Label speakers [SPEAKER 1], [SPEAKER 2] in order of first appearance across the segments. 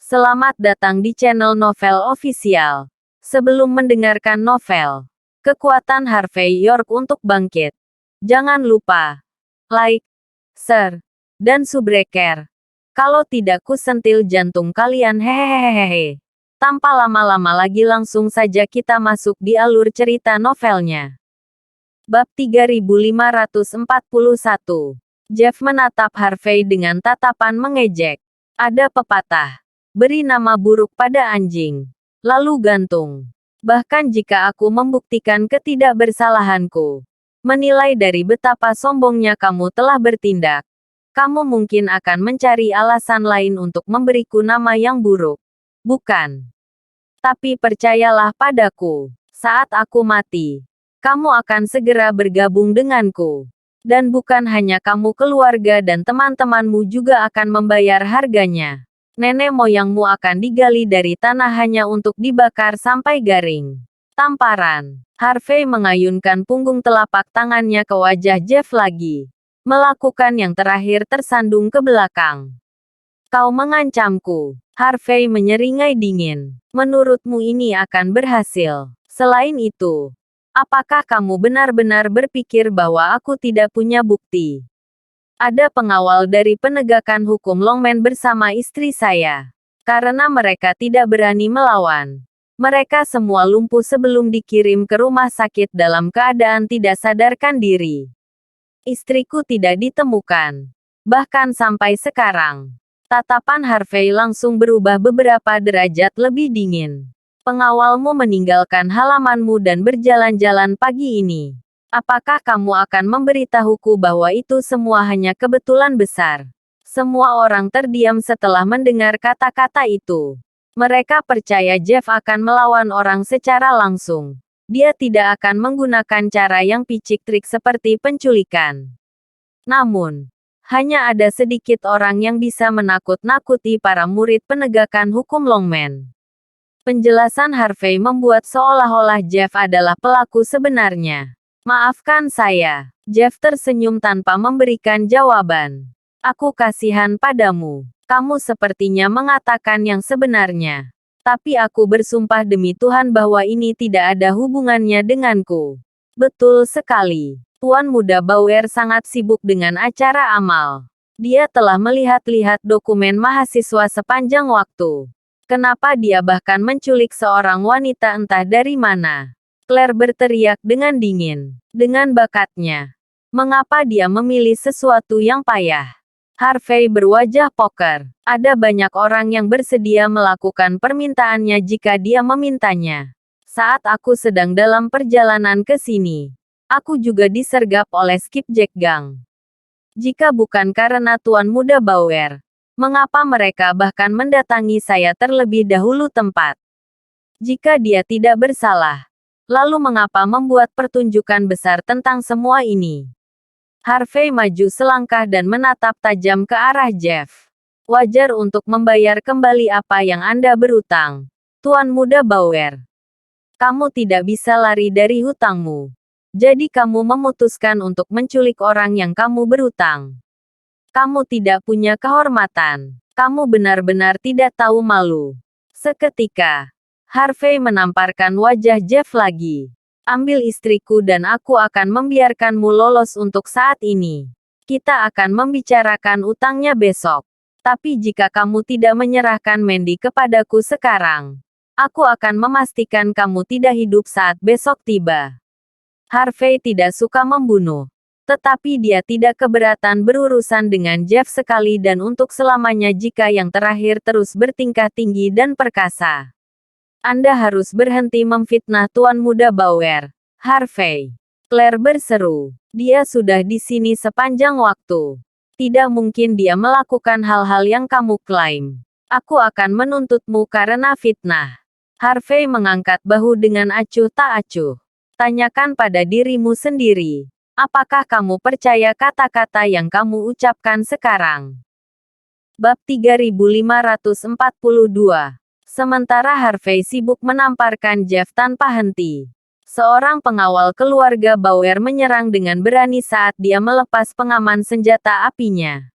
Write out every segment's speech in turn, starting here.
[SPEAKER 1] Selamat datang di channel Novel Official. Sebelum mendengarkan novel, kekuatan Harvey York untuk bangkit. Jangan lupa like, share, dan subscribe. Kalau tidak kusentil jantung kalian hehehehe. Tanpa lama-lama lagi langsung saja kita masuk di alur cerita novelnya. Bab 3541. Jeff menatap Harvey dengan tatapan mengejek. Ada pepatah, beri nama buruk pada anjing, lalu gantung. Bahkan jika aku membuktikan ketidakbersalahanku, menilai dari betapa sombongnya kamu telah bertindak, kamu mungkin akan mencari alasan lain untuk memberiku nama yang buruk. Bukan. Tapi percayalah padaku, saat aku mati, kamu akan segera bergabung denganku. Dan bukan hanya kamu, keluarga dan teman-temanmu juga akan membayar harganya. Nenek moyangmu akan digali dari tanah hanya untuk dibakar sampai garing. Tamparan. Harvey mengayunkan punggung telapak tangannya ke wajah Jeff lagi. Melakukan yang terakhir tersandung ke belakang. Kau mengancamku. Harvey menyeringai dingin. Menurutmu ini akan berhasil? Selain itu, apakah kamu benar-benar berpikir bahwa aku tidak punya bukti? Ada pengawal dari penegakan hukum Longman bersama istri saya. Karena mereka tidak berani melawan. Mereka semua lumpuh sebelum dikirim ke rumah sakit dalam keadaan tidak sadarkan diri. Istriku tidak ditemukan. Bahkan sampai sekarang. Tatapan Harvey langsung berubah beberapa derajat lebih dingin. Pengawalmu meninggalkan halamanmu dan berjalan-jalan pagi ini. Apakah kamu akan memberitahuku bahwa itu semua hanya kebetulan besar? Semua orang terdiam setelah mendengar kata-kata itu. Mereka percaya Jeff akan melawan orang secara langsung. Dia tidak akan menggunakan cara yang picik-trik seperti penculikan. Namun, hanya ada sedikit orang yang bisa menakut-nakuti para murid penegakan hukum Longman. Penjelasan Harvey membuat seolah-olah Jeff adalah pelaku sebenarnya. Maafkan saya. Jeff tersenyum tanpa memberikan jawaban. Aku kasihan padamu. Kamu sepertinya mengatakan yang sebenarnya. Tapi aku bersumpah demi Tuhan bahwa ini tidak ada hubungannya denganku. Betul sekali. Tuan Muda Bauer sangat sibuk dengan acara amal. Dia telah melihat-lihat dokumen mahasiswa sepanjang waktu. Kenapa dia bahkan menculik seorang wanita entah dari mana? Claire berteriak dengan dingin. Dengan bakatnya. Mengapa dia memilih sesuatu yang payah? Harvey berwajah poker. Ada banyak orang yang bersedia melakukan permintaannya jika dia memintanya. Saat aku sedang dalam perjalanan ke sini, aku juga disergap oleh Skipjack Gang. Jika bukan karena Tuan Muda Bauer, mengapa mereka bahkan mendatangi saya terlebih dahulu tempat? Jika dia tidak bersalah, lalu mengapa membuat pertunjukan besar tentang semua ini? Harvey maju selangkah dan menatap tajam ke arah Jeff. Wajar untuk membayar kembali apa yang Anda berutang, Tuan Muda Bauer. Kamu tidak bisa lari dari hutangmu. Jadi kamu memutuskan untuk menculik orang yang kamu berutang. Kamu tidak punya kehormatan. Kamu benar-benar tidak tahu malu. Seketika, Harvey menamparkan wajah Jeff lagi. Ambil istriku dan aku akan membiarkanmu lolos untuk saat ini. Kita akan membicarakan utangnya besok. Tapi jika kamu tidak menyerahkan Mandy kepadaku sekarang, aku akan memastikan kamu tidak hidup saat besok tiba. Harvey tidak suka membunuh. Tetapi dia tidak keberatan berurusan dengan Jeff sekali dan untuk selamanya jika yang terakhir terus bertingkah tinggi dan perkasa. Anda harus berhenti memfitnah Tuan Muda Bauer, Harvey. Claire berseru. Dia sudah di sini sepanjang waktu. Tidak mungkin dia melakukan hal-hal yang kamu klaim. Aku akan menuntutmu karena fitnah. Harvey mengangkat bahu dengan acuh tak acuh. Tanyakan pada dirimu sendiri. Apakah kamu percaya kata-kata yang kamu ucapkan sekarang? Bab 3542. Sementara Harvey sibuk menamparkan Jeff tanpa henti. Seorang pengawal keluarga Bauer menyerang dengan berani saat dia melepas pengaman senjata apinya.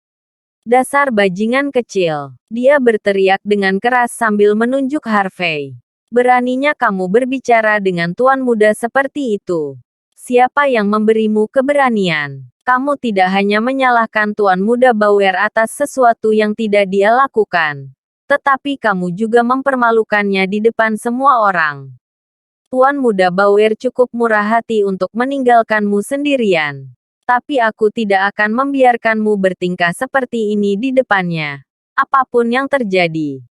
[SPEAKER 1] Dasar bajingan kecil. Dia berteriak dengan keras sambil menunjuk Harvey. Beraninya kamu berbicara dengan tuan muda seperti itu. Siapa yang memberimu keberanian? Kamu tidak hanya menyalahkan tuan muda Bauer atas sesuatu yang tidak dia lakukan. Tetapi kamu juga mempermalukannya di depan semua orang. Tuan muda Bauer cukup murah hati untuk meninggalkanmu sendirian. Tapi aku tidak akan membiarkanmu bertingkah seperti ini di depannya. Apapun yang terjadi.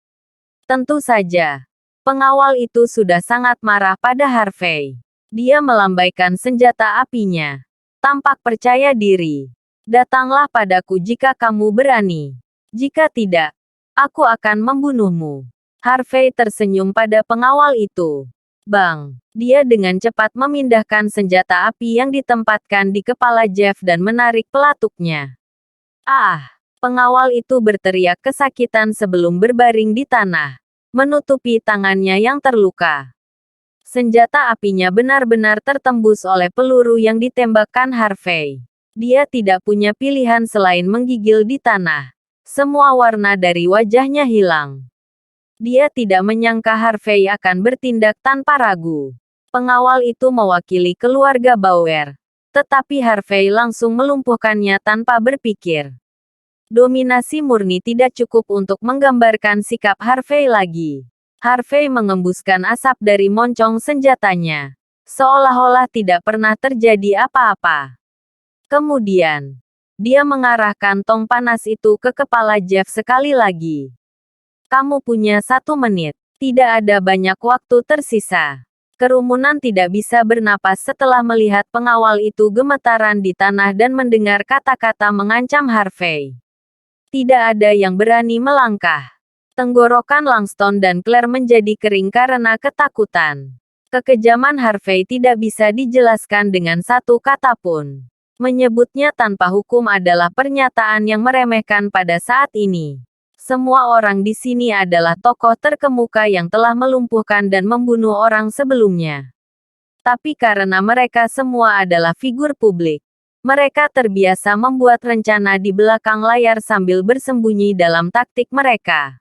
[SPEAKER 1] Tentu saja. Pengawal itu sudah sangat marah pada Harvey. Dia melambaikan senjata apinya. Tampak percaya diri. Datanglah padaku jika kamu berani. Jika tidak, aku akan membunuhmu. Harvey tersenyum pada pengawal itu. Bang! Dia dengan cepat memindahkan senjata api yang ditempatkan di kepala Jeff dan menarik pelatuknya. Ah! Pengawal itu berteriak kesakitan sebelum berbaring di tanah, menutupi tangannya yang terluka. Senjata apinya benar-benar tertembus oleh peluru yang ditembakkan Harvey. Dia tidak punya pilihan selain menggigil di tanah. Semua warna dari wajahnya hilang. Dia tidak menyangka Harvey akan bertindak tanpa ragu. Pengawal itu mewakili keluarga Bauer. Tetapi Harvey langsung melumpuhkannya tanpa berpikir. Dominasi murni tidak cukup untuk menggambarkan sikap Harvey lagi. Harvey mengembuskan asap dari moncong senjatanya. Seolah-olah tidak pernah terjadi apa-apa. Kemudian, dia mengarahkan tong panas itu ke kepala Jeff sekali lagi. Kamu punya 1 menit. Tidak ada banyak waktu tersisa. Kerumunan tidak bisa bernapas setelah melihat pengawal itu gemetaran di tanah dan mendengar kata-kata mengancam Harvey. Tidak ada yang berani melangkah. Tenggorokan Langston dan Claire menjadi kering karena ketakutan. Kekejaman Harvey tidak bisa dijelaskan dengan satu kata pun. Menyebutnya tanpa hukum adalah pernyataan yang meremehkan pada saat ini. Semua orang di sini adalah tokoh terkemuka yang telah melumpuhkan dan membunuh orang sebelumnya. Tapi karena mereka semua adalah figur publik, mereka terbiasa membuat rencana di belakang layar sambil bersembunyi dalam taktik mereka.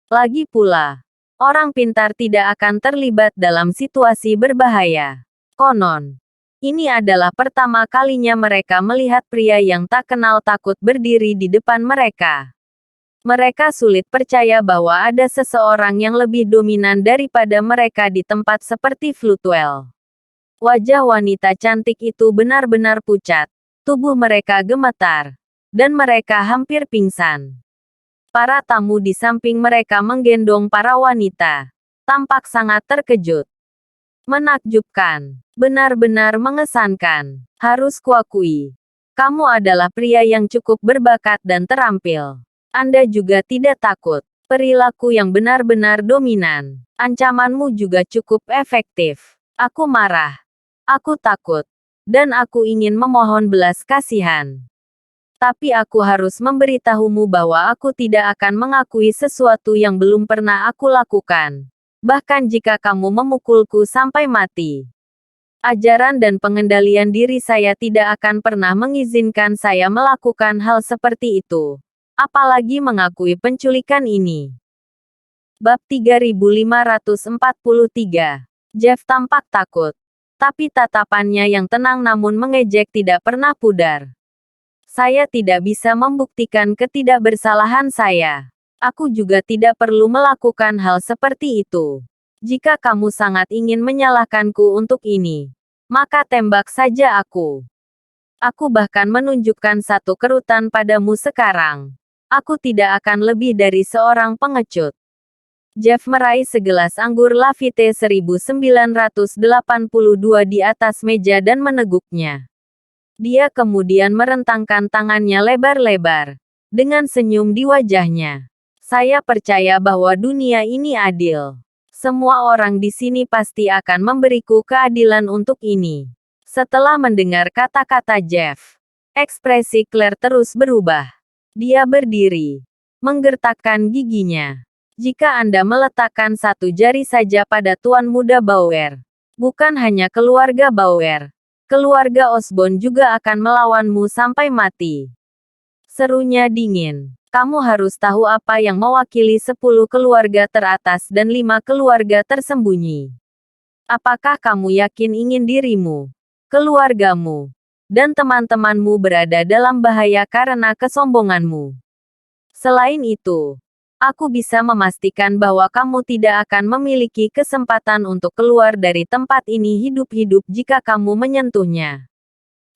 [SPEAKER 1] Lagi pula, orang pintar tidak akan terlibat dalam situasi berbahaya. Konon, ini adalah pertama kalinya mereka melihat pria yang tak kenal takut berdiri di depan mereka. Mereka sulit percaya bahwa ada seseorang yang lebih dominan daripada mereka di tempat seperti Floodwell. Wajah wanita cantik itu benar-benar pucat. Tubuh mereka gemetar. Dan mereka hampir pingsan. Para tamu di samping mereka menggendong para wanita. Tampak sangat terkejut. Menakjubkan. Benar-benar mengesankan. Harus kuakui. Kamu adalah pria yang cukup berbakat dan terampil. Anda juga tidak takut. Perilaku yang benar-benar dominan. Ancamanmu juga cukup efektif. Aku marah. Aku takut. Dan aku ingin memohon belas kasihan. Tapi aku harus memberitahumu bahwa aku tidak akan mengakui sesuatu yang belum pernah aku lakukan. Bahkan jika kamu memukulku sampai mati. Ajaran dan pengendalian diri saya tidak akan pernah mengizinkan saya melakukan hal seperti itu. Apalagi mengakui penculikan ini. Bab 3543. Jeff tampak takut. Tapi tatapannya yang tenang namun mengejek tidak pernah pudar. Saya tidak bisa membuktikan ketidakbersalahan saya. Aku juga tidak perlu melakukan hal seperti itu. Jika kamu sangat ingin menyalahkanku untuk ini, maka tembak saja aku. Aku bahkan menunjukkan satu kerutan padamu sekarang. Aku tidak akan lebih dari seorang pengecut. Jeff meraih segelas anggur Lafite 1982 di atas meja dan meneguknya. Dia kemudian merentangkan tangannya lebar-lebar. Dengan senyum di wajahnya. Saya percaya bahwa dunia ini adil. Semua orang di sini pasti akan memberiku keadilan untuk ini. Setelah mendengar kata-kata Jeff, ekspresi Claire terus berubah. Dia berdiri, menggertakkan giginya. Jika Anda meletakkan satu jari saja pada Tuan Muda Bauer, bukan hanya keluarga Bauer, keluarga Osborn juga akan melawanmu sampai mati. Serunya dingin. Kamu harus tahu apa yang mewakili 10 keluarga teratas dan 5 keluarga tersembunyi. Apakah kamu yakin ingin dirimu, keluargamu, dan teman-temanmu berada dalam bahaya karena kesombonganmu? Selain itu, aku bisa memastikan bahwa kamu tidak akan memiliki kesempatan untuk keluar dari tempat ini hidup-hidup jika kamu menyentuhnya.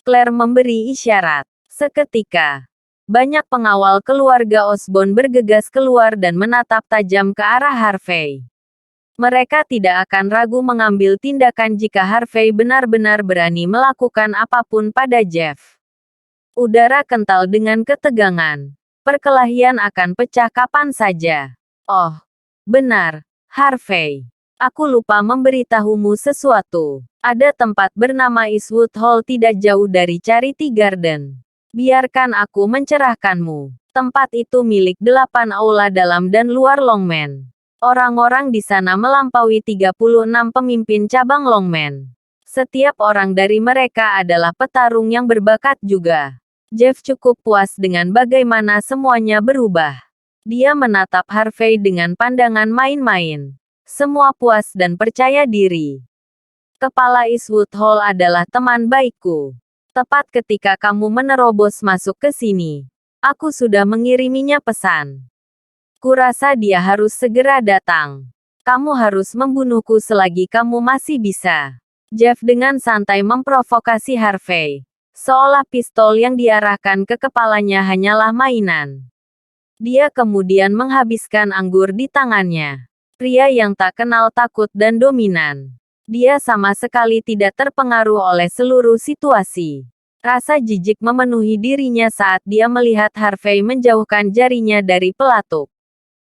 [SPEAKER 1] Claire memberi isyarat. Seketika, banyak pengawal keluarga Osborn bergegas keluar dan menatap tajam ke arah Harvey. Mereka tidak akan ragu mengambil tindakan jika Harvey benar-benar berani melakukan apapun pada Jeff. Udara kental dengan ketegangan. Perkelahian akan pecah kapan saja. Oh, benar, Harvey. Aku lupa memberitahumu sesuatu. Ada tempat bernama Eastwood Hall tidak jauh dari Charity Garden. Biarkan aku mencerahkanmu. Tempat itu milik 8 aula dalam dan luar Longman. Orang-orang di sana melampaui 36 pemimpin cabang Longman. Setiap orang dari mereka adalah petarung yang berbakat juga. Jeff cukup puas dengan bagaimana semuanya berubah. Dia menatap Harvey dengan pandangan main-main. Semua puas dan percaya diri. Kepala Eastwood Hall adalah teman baikku. Tepat ketika kamu menerobos masuk ke sini, aku sudah mengiriminya pesan. Kurasa dia harus segera datang. Kamu harus membunuhku selagi kamu masih bisa. Jeff dengan santai memprovokasi Harvey. Seolah pistol yang diarahkan ke kepalanya hanyalah mainan. Dia kemudian menghabiskan anggur di tangannya. Pria yang tak kenal takut dan dominan. Dia sama sekali tidak terpengaruh oleh seluruh situasi. Rasa jijik memenuhi dirinya saat dia melihat Harvey menjauhkan jarinya dari pelatuk.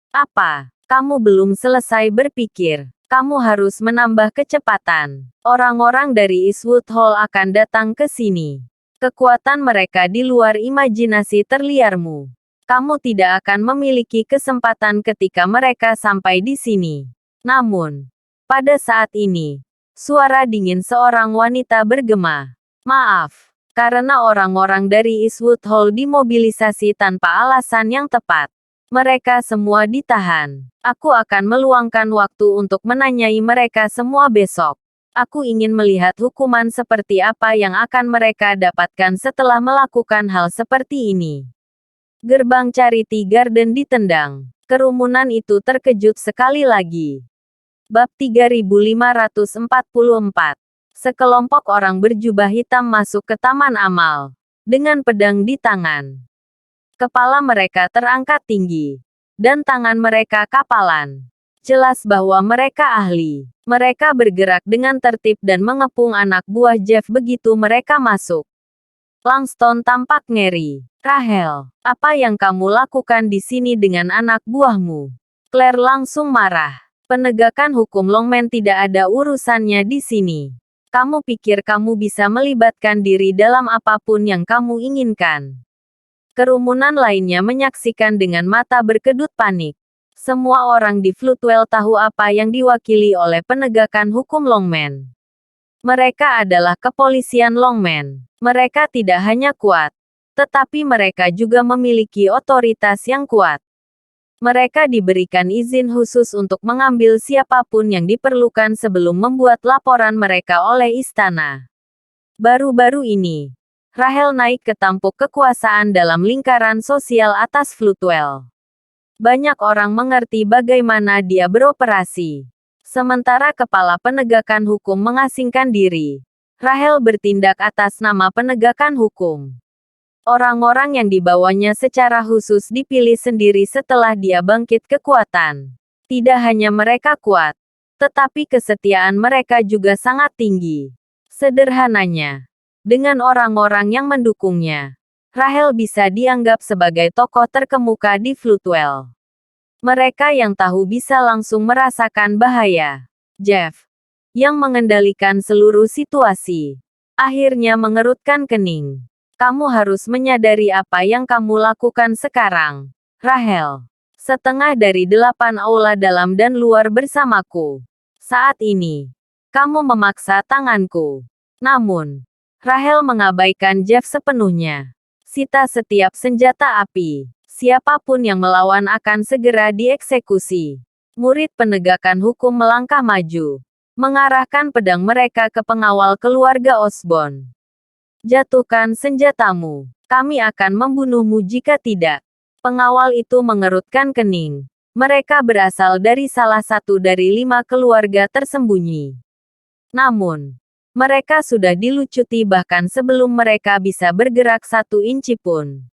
[SPEAKER 1] Apa? Kamu belum selesai berpikir. Kamu harus menambah kecepatan. Orang-orang dari Eastwood Hall akan datang ke sini. Kekuatan mereka di luar imajinasi terliarmu. Kamu tidak akan memiliki kesempatan ketika mereka sampai di sini. Namun, pada saat ini, suara dingin seorang wanita bergema. Maaf, karena orang-orang dari Eastwood Hall dimobilisasi tanpa alasan yang tepat. Mereka semua ditahan. Aku akan meluangkan waktu untuk menanyai mereka semua besok. Aku ingin melihat hukuman seperti apa yang akan mereka dapatkan setelah melakukan hal seperti ini. Gerbang Charity Garden ditendang. Kerumunan itu terkejut sekali lagi. Bab 3544. Sekelompok orang berjubah hitam masuk ke Taman Amal. Dengan pedang di tangan. Kepala mereka terangkat tinggi. Dan tangan mereka kapalan. Jelas bahwa mereka ahli. Mereka bergerak dengan tertib dan mengepung anak buah Jeff begitu mereka masuk. Langston tampak ngeri. Rahel, apa yang kamu lakukan di sini dengan anak buahmu? Claire langsung marah. Penegakan hukum Longman tidak ada urusannya di sini. Kamu pikir kamu bisa melibatkan diri dalam apapun yang kamu inginkan. Kerumunan lainnya menyaksikan dengan mata berkedut panik. Semua orang di Floodwell tahu apa yang diwakili oleh penegakan hukum Longman. Mereka adalah kepolisian Longman. Mereka tidak hanya kuat, tetapi mereka juga memiliki otoritas yang kuat. Mereka diberikan izin khusus untuk mengambil siapapun yang diperlukan sebelum membuat laporan mereka oleh istana. Baru-baru ini, Rahel naik ke tampuk kekuasaan dalam lingkaran sosial atas Floodwell. Banyak orang mengerti bagaimana dia beroperasi. Sementara kepala penegakan hukum mengasingkan diri, Rahel bertindak atas nama penegakan hukum. Orang-orang yang dibawanya secara khusus dipilih sendiri setelah dia bangkit kekuatan. Tidak hanya mereka kuat, tetapi kesetiaan mereka juga sangat tinggi. Sederhananya, dengan orang-orang yang mendukungnya, Rahel bisa dianggap sebagai tokoh terkemuka di Floodwell. Mereka yang tahu bisa langsung merasakan bahaya. Jeff, yang mengendalikan seluruh situasi, akhirnya mengerutkan kening. Kamu harus menyadari apa yang kamu lakukan sekarang, Rahel. Setengah dari 8 aula dalam dan luar bersamaku. Saat ini, kamu memaksa tanganku. Namun, Rahel mengabaikan Jeff sepenuhnya. Sita setiap senjata api. Siapapun yang melawan akan segera dieksekusi. Murid penegakan hukum melangkah maju, mengarahkan pedang mereka ke pengawal keluarga Osborn. Jatuhkan senjatamu. Kami akan membunuhmu jika tidak. Pengawal itu mengerutkan kening. Mereka berasal dari salah satu dari 5 keluarga tersembunyi. Namun, mereka sudah dilucuti bahkan sebelum mereka bisa bergerak 1 inci pun.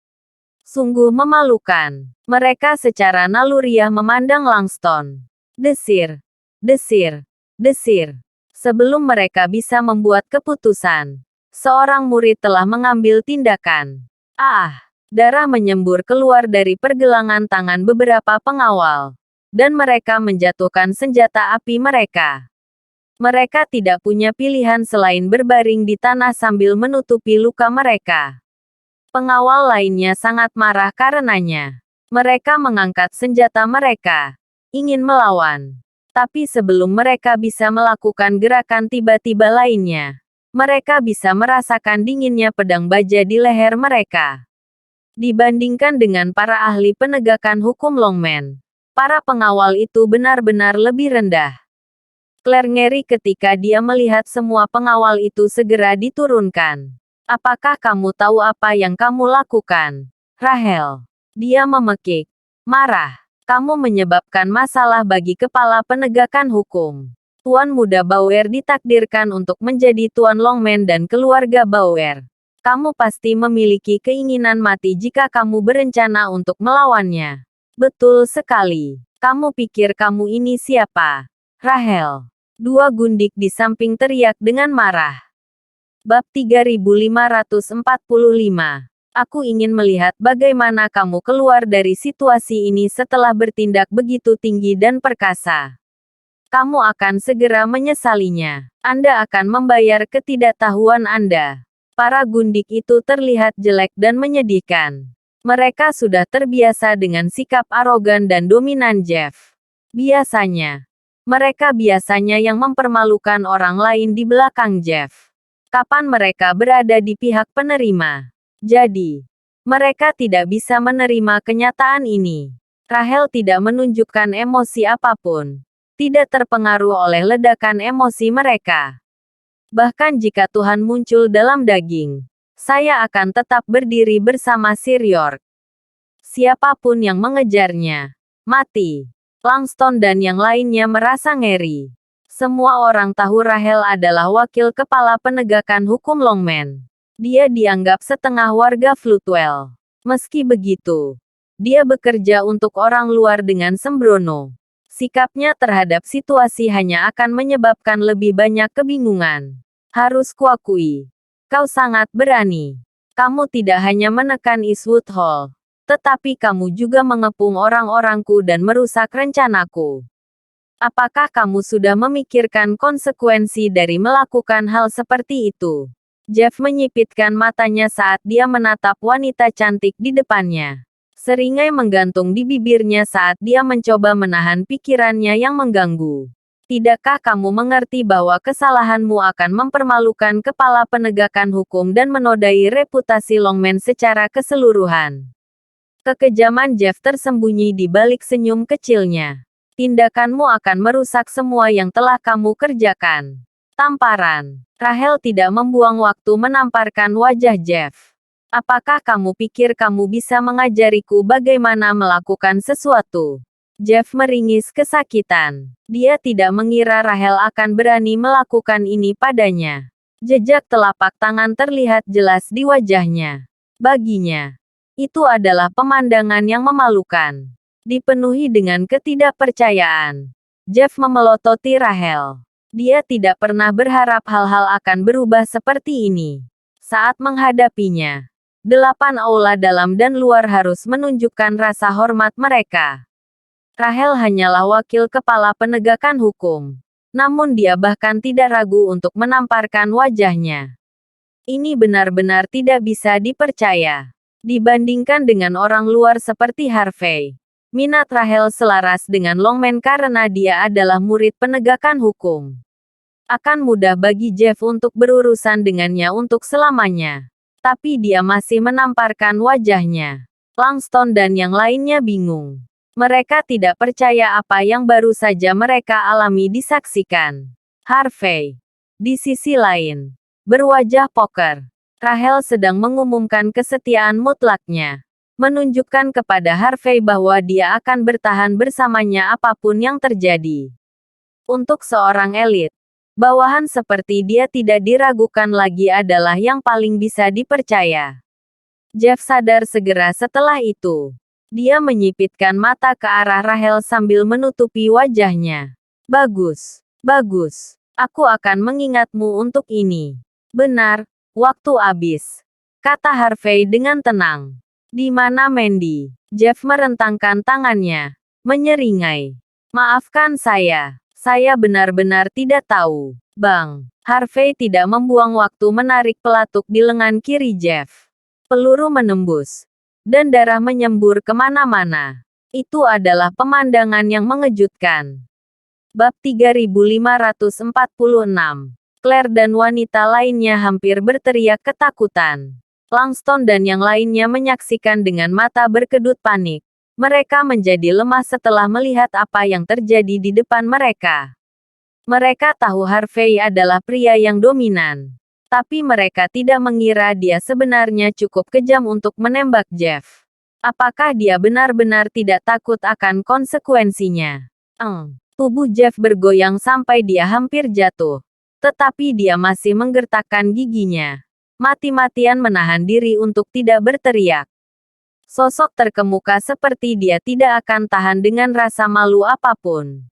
[SPEAKER 1] Sungguh memalukan. Mereka secara naluriah memandang Langston. Desir, desir, desir. Sebelum mereka bisa membuat keputusan, seorang murid telah mengambil tindakan. Darah menyembur keluar dari pergelangan tangan beberapa pengawal, dan mereka menjatuhkan senjata api mereka. Mereka tidak punya pilihan selain berbaring di tanah sambil menutupi luka mereka. Pengawal lainnya sangat marah karenanya. Mereka mengangkat senjata mereka, ingin melawan. Tapi sebelum mereka bisa melakukan gerakan tiba-tiba lainnya, mereka bisa merasakan dinginnya pedang baja di leher mereka. Dibandingkan dengan para ahli penegakan hukum Longman, para pengawal itu benar-benar lebih rendah. Claire ngeri ketika dia melihat semua pengawal itu segera diturunkan. Apakah kamu tahu apa yang kamu lakukan, Rahel? Dia memekik. Marah. Kamu menyebabkan masalah bagi kepala penegakan hukum. Tuan Muda Bauer ditakdirkan untuk menjadi Tuan Longman dan keluarga Bauer. Kamu pasti memiliki keinginan mati jika kamu berencana untuk melawannya. Betul sekali. Kamu pikir kamu ini siapa? Rahel. 2 gundik di samping teriak dengan marah. Bab 3545. Aku ingin melihat bagaimana kamu keluar dari situasi ini setelah bertindak begitu tinggi dan perkasa. Kamu akan segera menyesalinya. Anda akan membayar ketidaktahuan Anda. Para gundik itu terlihat jelek dan menyedihkan. Mereka sudah terbiasa dengan sikap arogan dan dominan Jeff. Mereka biasanya yang mempermalukan orang lain di belakang Jeff. Kapan mereka berada di pihak penerima. Jadi, mereka tidak bisa menerima kenyataan ini. Rahel tidak menunjukkan emosi apapun. Tidak terpengaruh oleh ledakan emosi mereka. Bahkan jika Tuhan muncul dalam daging, saya akan tetap berdiri bersama Sir York. Siapapun yang mengejarnya, mati. Langston dan yang lainnya merasa ngeri. Semua orang tahu Rahel adalah wakil kepala penegakan hukum Longman. Dia dianggap setengah warga Floodwell. Meski begitu, dia bekerja untuk orang luar dengan sembrono. Sikapnya terhadap situasi hanya akan menyebabkan lebih banyak kebingungan. Harus kuakui, kau sangat berani. Kamu tidak hanya menekan Eastwood Hall, tetapi kamu juga mengepung orang-orangku dan merusak rencanaku. Apakah kamu sudah memikirkan konsekuensi dari melakukan hal seperti itu? Jeff menyipitkan matanya saat dia menatap wanita cantik di depannya. Seringai menggantung di bibirnya saat dia mencoba menahan pikirannya yang mengganggu. Tidakkah kamu mengerti bahwa kesalahanmu akan mempermalukan kepala penegakan hukum dan menodai reputasi Longman secara keseluruhan? Kekejaman Jeff tersembunyi di balik senyum kecilnya. Tindakanmu akan merusak semua yang telah kamu kerjakan. Tamparan. Rahel tidak membuang waktu menamparkan wajah Jeff. Apakah kamu pikir kamu bisa mengajariku bagaimana melakukan sesuatu? Jeff meringis kesakitan. Dia tidak mengira Rahel akan berani melakukan ini padanya. Jejak telapak tangan terlihat jelas di wajahnya. Baginya, itu adalah pemandangan yang memalukan. Dipenuhi dengan ketidakpercayaan. Jeff memelototi Rahel. Dia tidak pernah berharap hal-hal akan berubah seperti ini. Saat menghadapinya, 8 aula dalam dan luar harus menunjukkan rasa hormat mereka. Rahel hanyalah wakil kepala penegakan hukum. Namun dia bahkan tidak ragu untuk menamparkan wajahnya. Ini benar-benar tidak bisa dipercaya. Dibandingkan dengan orang luar seperti Harvey, minat Rahel selaras dengan Longman karena dia adalah murid penegakan hukum. Akan mudah bagi Jeff untuk berurusan dengannya untuk selamanya. Tapi dia masih menamparkan wajahnya. Langston dan yang lainnya bingung. Mereka tidak percaya apa yang baru saja mereka alami disaksikan. Harvey, di sisi lain, berwajah poker. Rahel sedang mengumumkan kesetiaan mutlaknya. Menunjukkan kepada Harvey bahwa dia akan bertahan bersamanya apapun yang terjadi. Untuk seorang elit, bawahan seperti dia tidak diragukan lagi adalah yang paling bisa dipercaya. Jeff sadar segera setelah itu. Dia menyipitkan mata ke arah Rahel sambil menutupi wajahnya. Bagus, bagus. Aku akan mengingatmu untuk ini. Benar, waktu habis, kata Harvey dengan tenang. Di mana Mandy? Jeff merentangkan tangannya, menyeringai. Maafkan saya benar-benar tidak tahu. Bang, Harvey tidak membuang waktu menarik pelatuk di lengan kiri Jeff. Peluru menembus, dan darah menyembur kemana-mana. Itu adalah pemandangan yang mengejutkan. Bab 3546. Claire dan wanita lainnya hampir berteriak ketakutan. Langston dan yang lainnya menyaksikan dengan mata berkedut panik. Mereka menjadi lemah setelah melihat apa yang terjadi di depan mereka. Mereka tahu Harvey adalah pria yang dominan. Tapi mereka tidak mengira dia sebenarnya cukup kejam untuk menembak Jeff. Apakah dia benar-benar tidak takut akan konsekuensinya? Tubuh Jeff bergoyang sampai dia hampir jatuh. Tetapi dia masih menggertakkan giginya. Mati-matian menahan diri untuk tidak berteriak. Sosok terkemuka seperti dia tidak akan tahan dengan rasa malu apapun.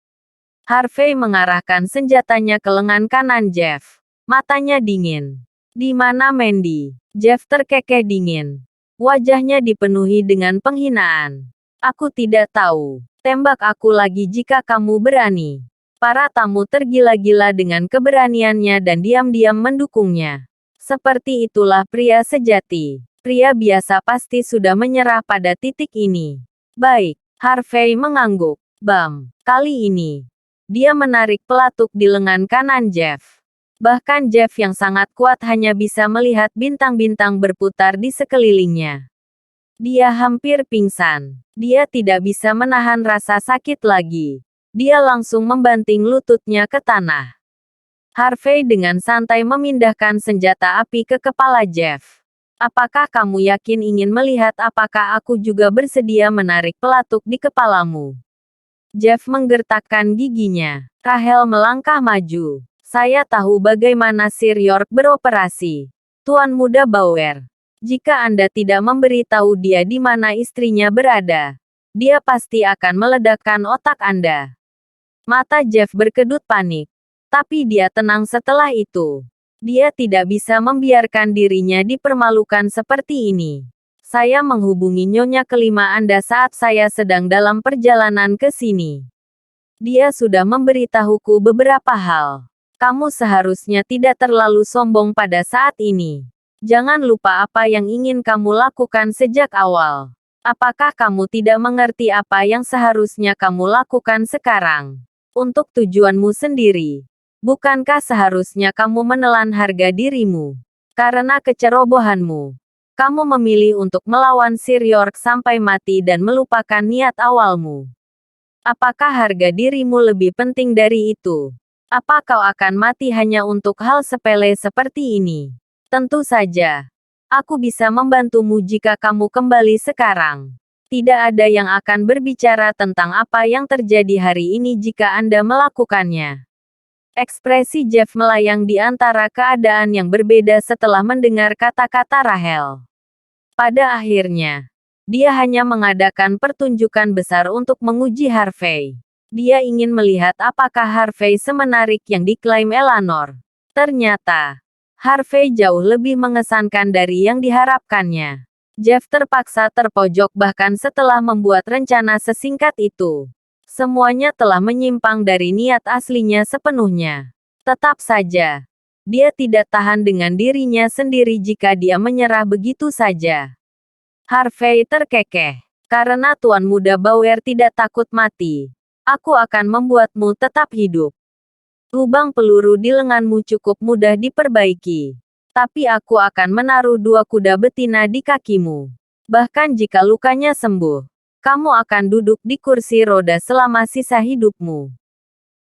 [SPEAKER 1] Harvey mengarahkan senjatanya ke lengan kanan Jeff. Matanya dingin. Di mana Mandy? Jeff terkekeh dingin. Wajahnya dipenuhi dengan penghinaan. Aku tidak tahu. Tembak aku lagi jika kamu berani. Para tamu tergila-gila dengan keberaniannya dan diam-diam mendukungnya. Seperti itulah pria sejati. Pria biasa pasti sudah menyerah pada titik ini. Baik, Harvey mengangguk. Bam, kali ini. Dia menarik pelatuk di lengan kanan Jeff. Bahkan Jeff yang sangat kuat hanya bisa melihat bintang-bintang berputar di sekelilingnya. Dia hampir pingsan. Dia tidak bisa menahan rasa sakit lagi. Dia langsung membanting lututnya ke tanah. Harvey dengan santai memindahkan senjata api ke kepala Jeff. Apakah kamu yakin ingin melihat apakah aku juga bersedia menarik pelatuk di kepalamu? Jeff menggertakkan giginya. Rahel melangkah maju. Saya tahu bagaimana Sir York beroperasi. Tuan Muda Bauer. Jika Anda tidak memberitahu dia di mana istrinya berada, dia pasti akan meledakkan otak Anda. Mata Jeff berkedut panik. Tapi dia tenang setelah itu. Dia tidak bisa membiarkan dirinya dipermalukan seperti ini. Saya menghubungi Nyonya kelima Anda saat saya sedang dalam perjalanan ke sini. Dia sudah memberitahuku beberapa hal. Kamu seharusnya tidak terlalu sombong pada saat ini. Jangan lupa apa yang ingin kamu lakukan sejak awal. Apakah kamu tidak mengerti apa yang seharusnya kamu lakukan sekarang? Untuk tujuanmu sendiri. Bukankah seharusnya kamu menelan harga dirimu? Karena kecerobohanmu, kamu memilih untuk melawan Sir York sampai mati dan melupakan niat awalmu. Apakah harga dirimu lebih penting dari itu? Apa kau akan mati hanya untuk hal sepele seperti ini? Tentu saja. Aku bisa membantumu jika kamu kembali sekarang. Tidak ada yang akan berbicara tentang apa yang terjadi hari ini jika Anda melakukannya. Ekspresi Jeff melayang di antara keadaan yang berbeda setelah mendengar kata-kata Rahel. Pada akhirnya, dia hanya mengadakan pertunjukan besar untuk menguji Harvey. Dia ingin melihat apakah Harvey semenarik yang diklaim Eleanor. Ternyata, Harvey jauh lebih mengesankan dari yang diharapkannya. Jeff terpaksa terpojok bahkan setelah membuat rencana sesingkat itu. Semuanya telah menyimpang dari niat aslinya sepenuhnya. Tetap saja, dia tidak tahan dengan dirinya sendiri jika dia menyerah begitu saja. Harvey terkekeh. Karena Tuan Muda Bauer tidak takut mati, aku akan membuatmu tetap hidup. Lubang peluru di lenganmu cukup mudah diperbaiki. Tapi aku akan menaruh 2 kuda betina di kakimu. Bahkan jika lukanya sembuh, kamu akan duduk di kursi roda selama sisa hidupmu.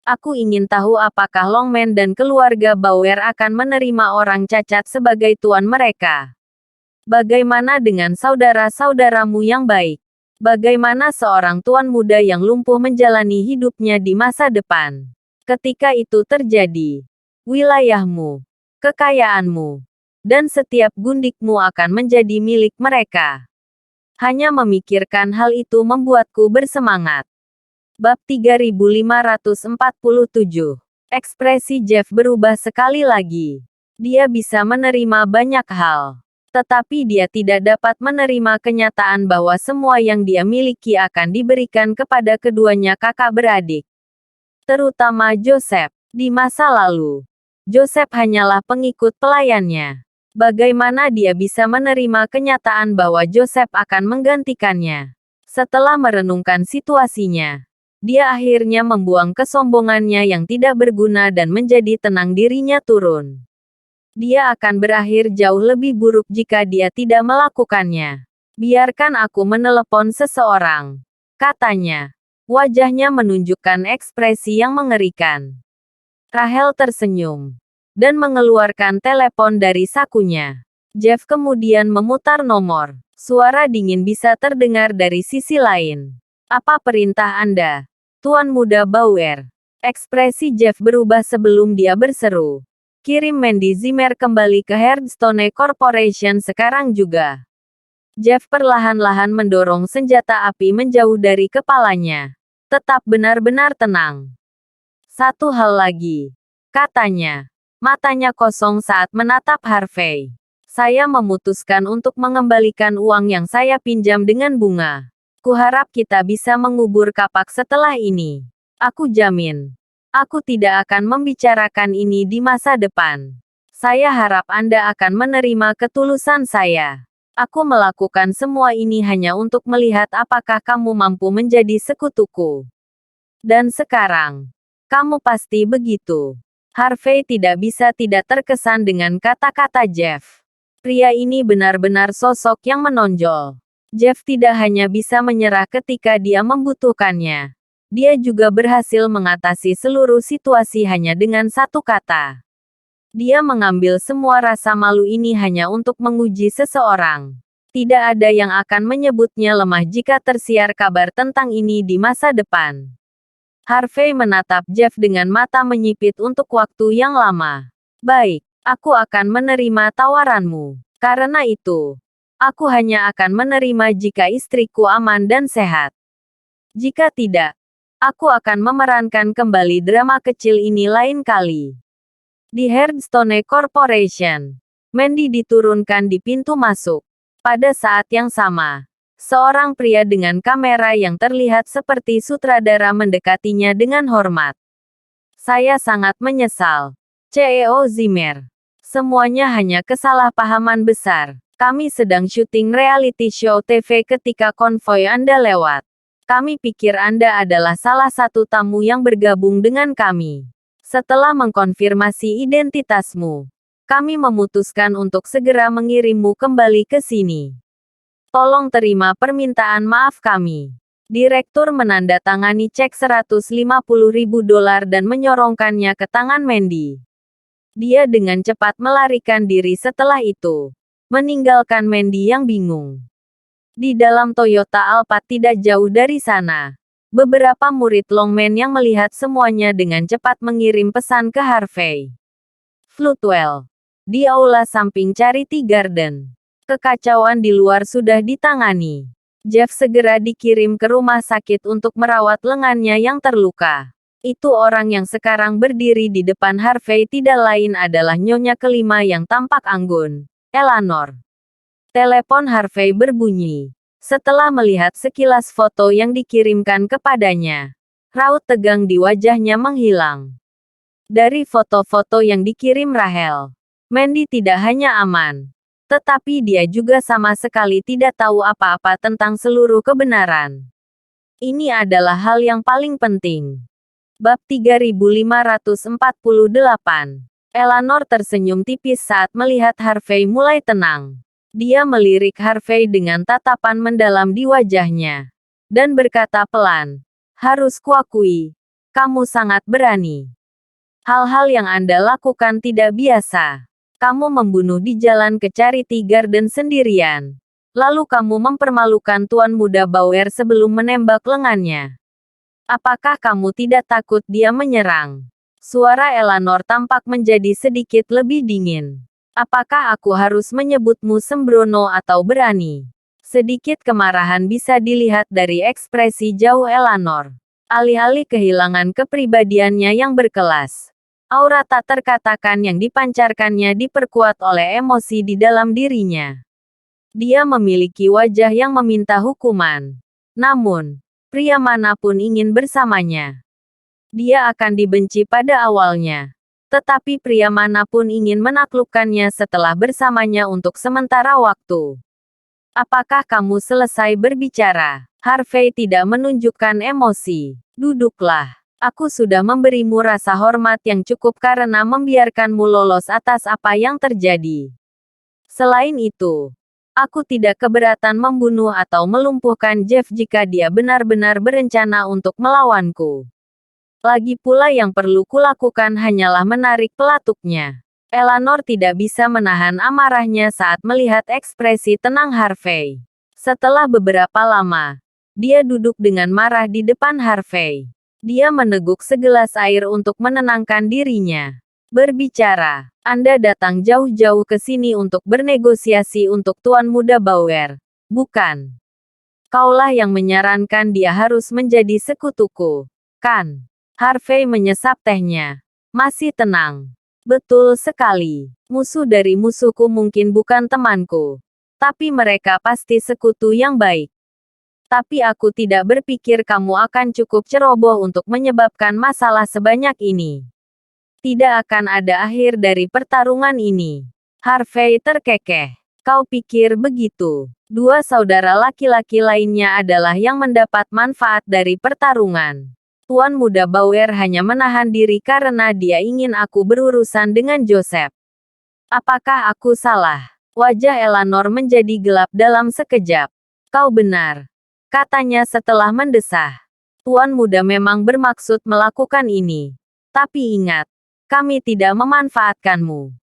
[SPEAKER 1] Aku ingin tahu apakah Longman dan keluarga Bauer akan menerima orang cacat sebagai tuan mereka. Bagaimana dengan saudara-saudaramu yang baik? Bagaimana seorang tuan muda yang lumpuh menjalani hidupnya di masa depan? Ketika itu terjadi, wilayahmu, kekayaanmu, dan setiap gundikmu akan menjadi milik mereka. Hanya memikirkan hal itu membuatku bersemangat. Bab 3547. Ekspresi Jeff berubah sekali lagi. Dia bisa menerima banyak hal. Tetapi dia tidak dapat menerima kenyataan bahwa semua yang dia miliki akan diberikan kepada keduanya kakak beradik. Terutama Joseph. Di masa lalu, Joseph hanyalah pengikut pelayannya. Bagaimana dia bisa menerima kenyataan bahwa Joseph akan menggantikannya? Setelah merenungkan situasinya, dia akhirnya membuang kesombongannya yang tidak berguna dan menjadi tenang dirinya turun. Dia akan berakhir jauh lebih buruk jika dia tidak melakukannya. Biarkan aku menelepon seseorang, katanya. Wajahnya menunjukkan ekspresi yang mengerikan. Rahel tersenyum dan mengeluarkan telepon dari sakunya. Jeff kemudian memutar nomor. Suara dingin bisa terdengar dari sisi lain. Apa perintah Anda, Tuan Muda Bauer? Ekspresi Jeff berubah sebelum dia berseru. Kirim Mandy Zimmer kembali ke Hearthstone Corporation sekarang juga. Jeff perlahan-lahan mendorong senjata api menjauh dari kepalanya. Tetap benar-benar tenang. Satu hal lagi, katanya. Matanya kosong saat menatap Harvey. Saya memutuskan untuk mengembalikan uang yang saya pinjam dengan bunga. Kuharap kita bisa mengubur kapak setelah ini. Aku jamin. Aku tidak akan membicarakan ini di masa depan. Saya harap Anda akan menerima ketulusan saya. Aku melakukan semua ini hanya untuk melihat apakah kamu mampu menjadi sekutuku. Dan sekarang, kamu pasti begitu. Harvey tidak bisa tidak terkesan dengan kata-kata Jeff. Pria ini benar-benar sosok yang menonjol. Jeff tidak hanya bisa menyerah ketika dia membutuhkannya. Dia juga berhasil mengatasi seluruh situasi hanya dengan satu kata. Dia mengambil semua rasa malu ini hanya untuk menguji seseorang. Tidak ada yang akan menyebutnya lemah jika tersiar kabar tentang ini di masa depan. Harvey menatap Jeff dengan mata menyipit untuk waktu yang lama. Baik, aku akan menerima tawaranmu. Karena itu, aku hanya akan menerima jika istriku aman dan sehat. Jika tidak, aku akan memerankan kembali drama kecil ini lain kali. Di Hearthstone Corporation, Mandy diturunkan di pintu masuk. Pada saat yang sama, seorang pria dengan kamera yang terlihat seperti sutradara mendekatinya dengan hormat. Saya sangat menyesal, CEO Zimmer. Semuanya hanya kesalahpahaman besar. Kami sedang syuting reality show TV ketika konvoi Anda lewat. Kami pikir Anda adalah salah satu tamu yang bergabung dengan kami. Setelah mengkonfirmasi identitasmu, kami memutuskan untuk segera mengirimmu kembali ke sini. Tolong terima permintaan maaf kami. Direktur menandatangani cek $150.000 dan menyorongkannya ke tangan Mandy. Dia dengan cepat melarikan diri setelah itu, meninggalkan Mandy yang bingung. Di dalam Toyota Alphard tidak jauh dari sana, beberapa murid Longman yang melihat semuanya dengan cepat mengirim pesan ke Harvey. Floodwell. Di aula samping Charity Garden. Kekacauan di luar sudah ditangani. Jeff segera dikirim ke rumah sakit untuk merawat lengannya yang terluka. Itu orang yang sekarang berdiri di depan Harvey tidak lain adalah nyonya kelima yang tampak anggun, Eleanor. Telepon Harvey berbunyi. Setelah melihat sekilas foto yang dikirimkan kepadanya, raut tegang di wajahnya menghilang. Dari foto-foto yang dikirim Rahel, Mandy tidak hanya aman, tetapi dia juga sama sekali tidak tahu apa-apa tentang seluruh kebenaran. Ini adalah hal yang paling penting. Bab 3548. Eleanor tersenyum tipis saat melihat Harvey mulai tenang. Dia melirik Harvey dengan tatapan mendalam di wajahnya. Dan berkata pelan, harus kuakui, kamu sangat berani. Hal-hal yang Anda lakukan tidak biasa. Kamu membunuh di jalan ke Charity Garden sendirian. Lalu kamu mempermalukan Tuan Muda Bauer sebelum menembak lengannya. Apakah kamu tidak takut dia menyerang? Suara Eleanor tampak menjadi sedikit lebih dingin. Apakah aku harus menyebutmu sembrono atau berani? Sedikit kemarahan bisa dilihat dari ekspresi jauh Eleanor. Alih-alih kehilangan kepribadiannya yang berkelas. Aura tak terkatakan yang dipancarkannya diperkuat oleh emosi di dalam dirinya. Dia memiliki wajah yang meminta hukuman. Namun, pria manapun ingin bersamanya. Dia akan dibenci pada awalnya. Tetapi pria manapun ingin menaklukkannya setelah bersamanya untuk sementara waktu. Apakah kamu selesai berbicara? Harvey tidak menunjukkan emosi. Duduklah. Aku sudah memberimu rasa hormat yang cukup karena membiarkanmu lolos atas apa yang terjadi. Selain itu, aku tidak keberatan membunuh atau melumpuhkan Jeff jika dia benar-benar berencana untuk melawanku. Lagi pula yang perlu kulakukan hanyalah menarik pelatuknya. Eleanor tidak bisa menahan amarahnya saat melihat ekspresi tenang Harvey. Setelah beberapa lama, dia duduk dengan marah di depan Harvey. Dia meneguk segelas air untuk menenangkan dirinya. Berbicara, Anda datang jauh-jauh ke sini untuk bernegosiasi untuk Tuan Muda Bauer, bukan? Kaulah yang menyarankan dia harus menjadi sekutuku, kan? Harvey menyesap tehnya. Masih tenang. Betul sekali. Musuh dari musuhku mungkin bukan temanku. Tapi mereka pasti sekutu yang baik. Tapi aku tidak berpikir kamu akan cukup ceroboh untuk menyebabkan masalah sebanyak ini. Tidak akan ada akhir dari pertarungan ini. Harvey terkekeh. Kau pikir begitu? Dua saudara laki-laki lainnya adalah yang mendapat manfaat dari pertarungan. Tuan Muda Bauer hanya menahan diri karena dia ingin aku berurusan dengan Joseph. Apakah aku salah? Wajah Eleanor menjadi gelap dalam sekejap. Kau benar, katanya setelah mendesah. Tuan Muda memang bermaksud melakukan ini. Tapi ingat, kami tidak memanfaatkanmu.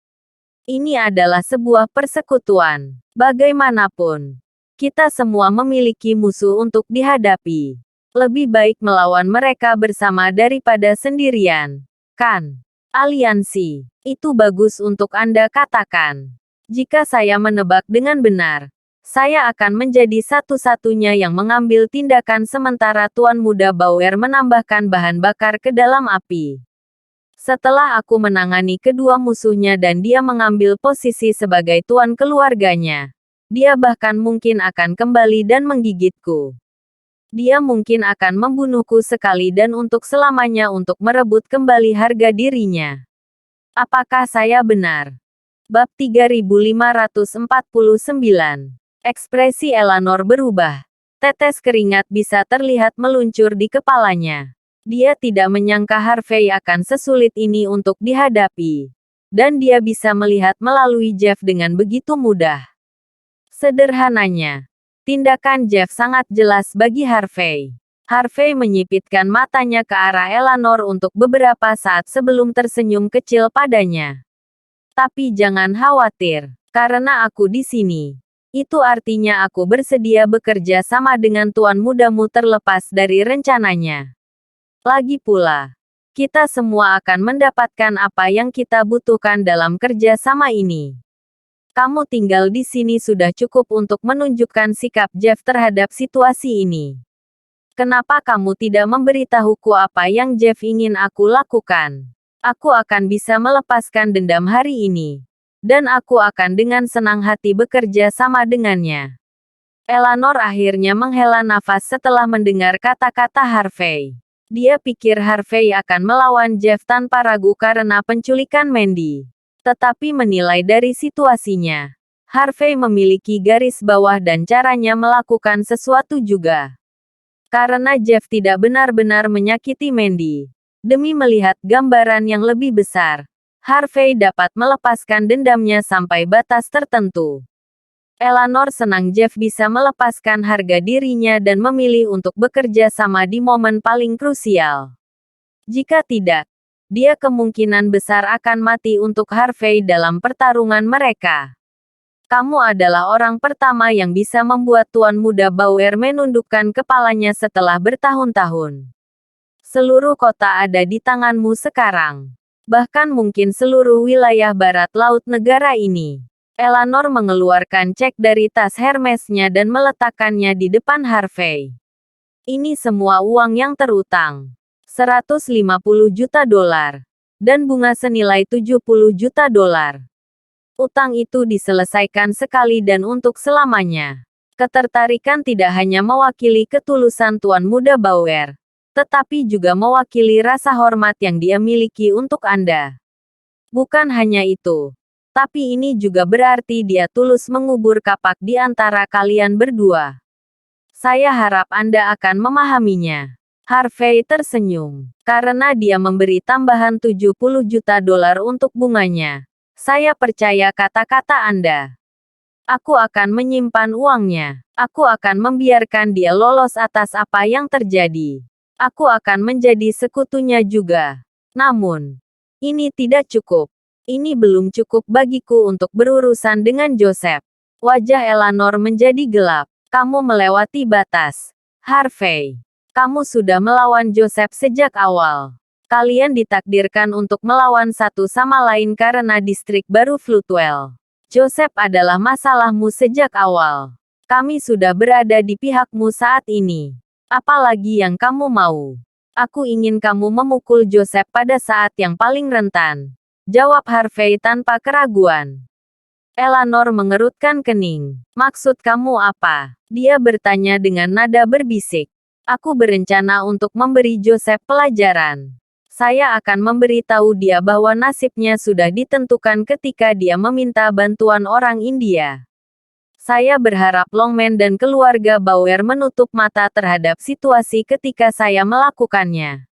[SPEAKER 1] Ini adalah sebuah persekutuan. Bagaimanapun, kita semua memiliki musuh untuk dihadapi. Lebih baik melawan mereka bersama daripada sendirian, kan? Aliansi, itu bagus untuk Anda katakan. Jika saya menebak dengan benar, saya akan menjadi satu-satunya yang mengambil tindakan sementara Tuan Muda Bauer menambahkan bahan bakar ke dalam api. Setelah aku menangani kedua musuhnya dan dia mengambil posisi sebagai tuan keluarganya, dia bahkan mungkin akan kembali dan menggigitku. Dia mungkin akan membunuhku sekali dan untuk selamanya untuk merebut kembali harga dirinya. Apakah saya benar? Bab 3549. Ekspresi Eleanor berubah. Tetes keringat bisa terlihat meluncur di kepalanya. Dia tidak menyangka Harvey akan sesulit ini untuk dihadapi. Dan dia bisa melihat melalui Jeff dengan begitu mudah. Sederhananya, tindakan Jeff sangat jelas bagi Harvey. Harvey menyipitkan matanya ke arah Eleanor untuk beberapa saat sebelum tersenyum kecil padanya. Tapi jangan khawatir, karena aku di sini. Itu artinya aku bersedia bekerja sama dengan tuan mudamu terlepas dari rencananya. Lagi pula, kita semua akan mendapatkan apa yang kita butuhkan dalam kerja sama ini. Kamu tinggal di sini sudah cukup untuk menunjukkan sikap Jeff terhadap situasi ini. Kenapa kamu tidak memberitahuku apa yang Jeff ingin aku lakukan? Aku akan bisa melepaskan dendam hari ini. Dan aku akan dengan senang hati bekerja sama dengannya. Eleanor akhirnya menghela nafas setelah mendengar kata-kata Harvey. Dia pikir Harvey akan melawan Jeff tanpa ragu karena penculikan Mandy. Tetapi menilai dari situasinya, Harvey memiliki garis bawah dan caranya melakukan sesuatu juga. Karena Jeff tidak benar-benar menyakiti Mandy. Demi melihat gambaran yang lebih besar, Harvey dapat melepaskan dendamnya sampai batas tertentu. Eleanor senang Jeff bisa melepaskan harga dirinya dan memilih untuk bekerja sama di momen paling krusial. Jika tidak, dia kemungkinan besar akan mati untuk Harvey dalam pertarungan mereka. Kamu adalah orang pertama yang bisa membuat Tuan Muda Bauer menundukkan kepalanya setelah bertahun-tahun. Seluruh kota ada di tanganmu sekarang. Bahkan mungkin seluruh wilayah barat laut negara ini. Eleanor mengeluarkan cek dari tas Hermesnya dan meletakkannya di depan Harvey. Ini semua uang yang terutang. 150 juta dolar. Dan bunga senilai 70 juta dolar. Utang itu diselesaikan sekali dan untuk selamanya. Ketertarikan tidak hanya mewakili ketulusan Tuan Muda Bauer, tetapi juga mewakili rasa hormat yang dia miliki untuk Anda. Bukan hanya itu. Tapi ini juga berarti dia tulus mengubur kapak di antara kalian berdua. Saya harap Anda akan memahaminya. Harvey tersenyum. Karena dia memberi tambahan 70 juta dolar untuk bunganya. Saya percaya kata-kata Anda. Aku akan menyimpan uangnya. Aku akan membiarkan dia lolos atas apa yang terjadi. Aku akan menjadi sekutunya juga. Namun, ini tidak cukup. Ini belum cukup bagiku untuk berurusan dengan Joseph. Wajah Eleanor menjadi gelap. Kamu melewati batas. Harvey. Kamu sudah melawan Joseph sejak awal. Kalian ditakdirkan untuk melawan satu sama lain karena distrik baru Floodwell. Joseph adalah masalahmu sejak awal. Kami sudah berada di pihakmu saat ini. Apalagi yang kamu mau? Aku ingin kamu memukul Joseph pada saat yang paling rentan. Jawab Harvey tanpa keraguan. Eleanor mengerutkan kening. Maksud kamu apa? Dia bertanya dengan nada berbisik. Aku berencana untuk memberi Joseph pelajaran. Saya akan memberitahu dia bahwa nasibnya sudah ditentukan ketika dia meminta bantuan orang India. Saya berharap Longman dan keluarga Bauer menutup mata terhadap situasi ketika saya melakukannya.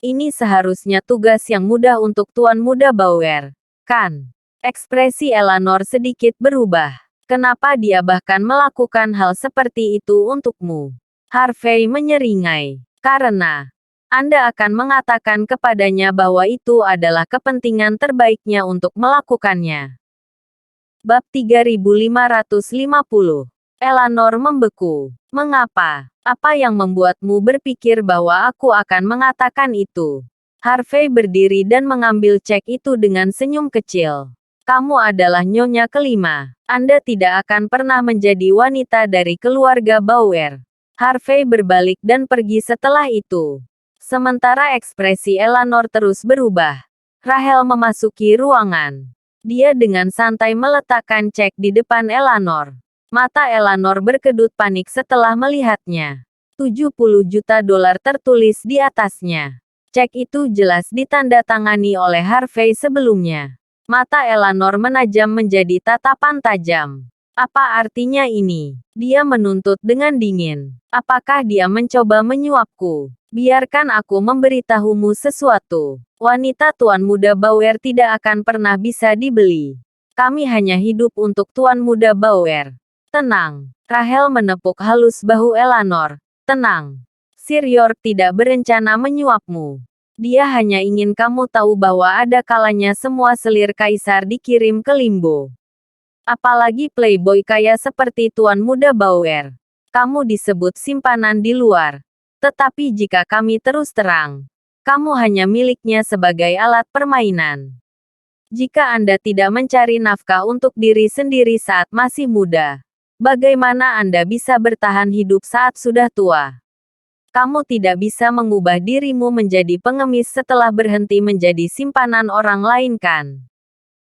[SPEAKER 1] Ini seharusnya tugas yang mudah untuk Tuan Muda Bauer, kan? Ekspresi Eleanor sedikit berubah. Kenapa dia bahkan melakukan hal seperti itu untukmu? Harvey menyeringai. Karena Anda akan mengatakan kepadanya bahwa itu adalah kepentingan terbaiknya untuk melakukannya. Bab 3550. Eleanor membeku. Mengapa? Apa yang membuatmu berpikir bahwa aku akan mengatakan itu? Harvey berdiri dan mengambil cek itu dengan senyum kecil. Kamu adalah nyonya kelima. Anda tidak akan pernah menjadi wanita dari keluarga Bauer. Harvey berbalik dan pergi setelah itu. Sementara ekspresi Eleanor terus berubah. Rahel memasuki ruangan. Dia dengan santai meletakkan cek di depan Eleanor. Mata Eleanor berkedut panik setelah melihatnya. 70 juta dolar tertulis di atasnya. Cek itu jelas ditandatangani oleh Harvey sebelumnya. Mata Eleanor menajam menjadi tatapan tajam. Apa artinya ini? Dia menuntut dengan dingin. Apakah dia mencoba menyuapku? Biarkan aku memberitahumu sesuatu. Wanita Tuan Muda Bauer tidak akan pernah bisa dibeli. Kami hanya hidup untuk Tuan Muda Bauer. Tenang. Rahel menepuk halus bahu Eleanor. Tenang. Sir York tidak berencana menyuapmu. Dia hanya ingin kamu tahu bahwa ada kalanya semua selir kaisar dikirim ke Limbo. Apalagi playboy kaya seperti Tuan Muda Bauer. Kamu disebut simpanan di luar. Tetapi jika kami terus terang, kamu hanya miliknya sebagai alat permainan. Jika Anda tidak mencari nafkah untuk diri sendiri saat masih muda, bagaimana Anda bisa bertahan hidup saat sudah tua? Kamu tidak bisa mengubah dirimu menjadi pengemis setelah berhenti menjadi simpanan orang lain, kan?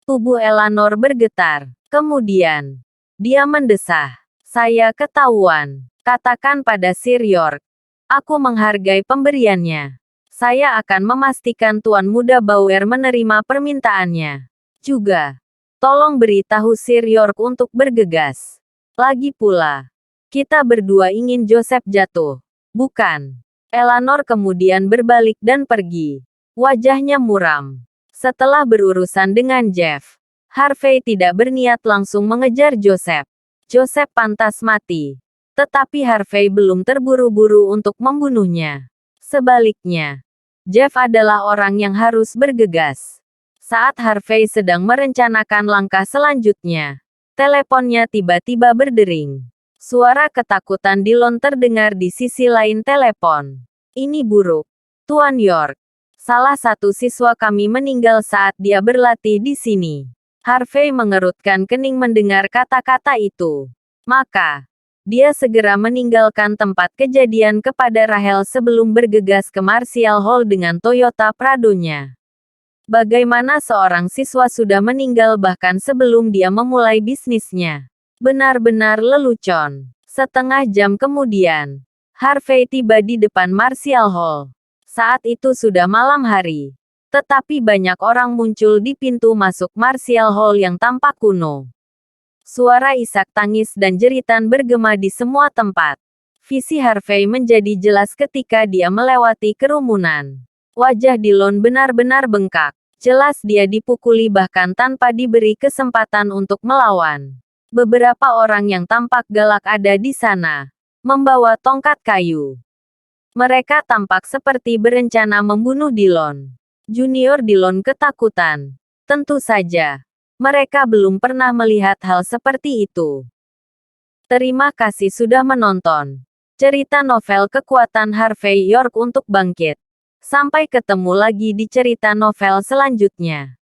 [SPEAKER 1] Tubuh Eleanor bergetar. Kemudian, dia mendesah. Saya ketahuan. Katakan pada Sir York. Aku menghargai pemberiannya. Saya akan memastikan Tuan Muda Bauer menerima permintaannya. Juga, tolong beritahu Sir York untuk bergegas. Lagi pula, kita berdua ingin Joseph jatuh, bukan? Eleanor kemudian berbalik dan pergi. Wajahnya muram. Setelah berurusan dengan Jeff, Harvey tidak berniat langsung mengejar Joseph. Joseph pantas mati. Tetapi Harvey belum terburu-buru untuk membunuhnya. Sebaliknya, Jeff adalah orang yang harus bergegas. Saat Harvey sedang merencanakan langkah selanjutnya, teleponnya tiba-tiba berdering. Suara ketakutan Dillon terdengar di sisi lain telepon. Ini buruk, Tuan York. Salah satu siswa kami meninggal saat dia berlatih di sini. Harvey mengerutkan kening mendengar kata-kata itu. Maka, dia segera meninggalkan tempat kejadian kepada Rahel sebelum bergegas ke Martial Hall dengan Toyota Prado-nya. Bagaimana seorang siswa sudah meninggal bahkan sebelum dia memulai bisnisnya? Benar-benar lelucon. Setengah jam kemudian, Harvey tiba di depan Martial Hall. Saat itu sudah malam hari. Tetapi banyak orang muncul di pintu masuk Martial Hall yang tampak kuno. Suara isak tangis dan jeritan bergema di semua tempat. Visi Harvey menjadi jelas ketika dia melewati kerumunan. Wajah Dillon benar-benar bengkak. Jelas dia dipukuli bahkan tanpa diberi kesempatan untuk melawan. Beberapa orang yang tampak galak ada di sana, membawa tongkat kayu. Mereka tampak seperti berencana membunuh Dillon. Junior Dillon ketakutan. Tentu saja, mereka belum pernah melihat hal seperti itu. Terima kasih sudah menonton cerita novel Kekuatan Harvey York untuk Bangkit. Sampai ketemu lagi di cerita novel selanjutnya.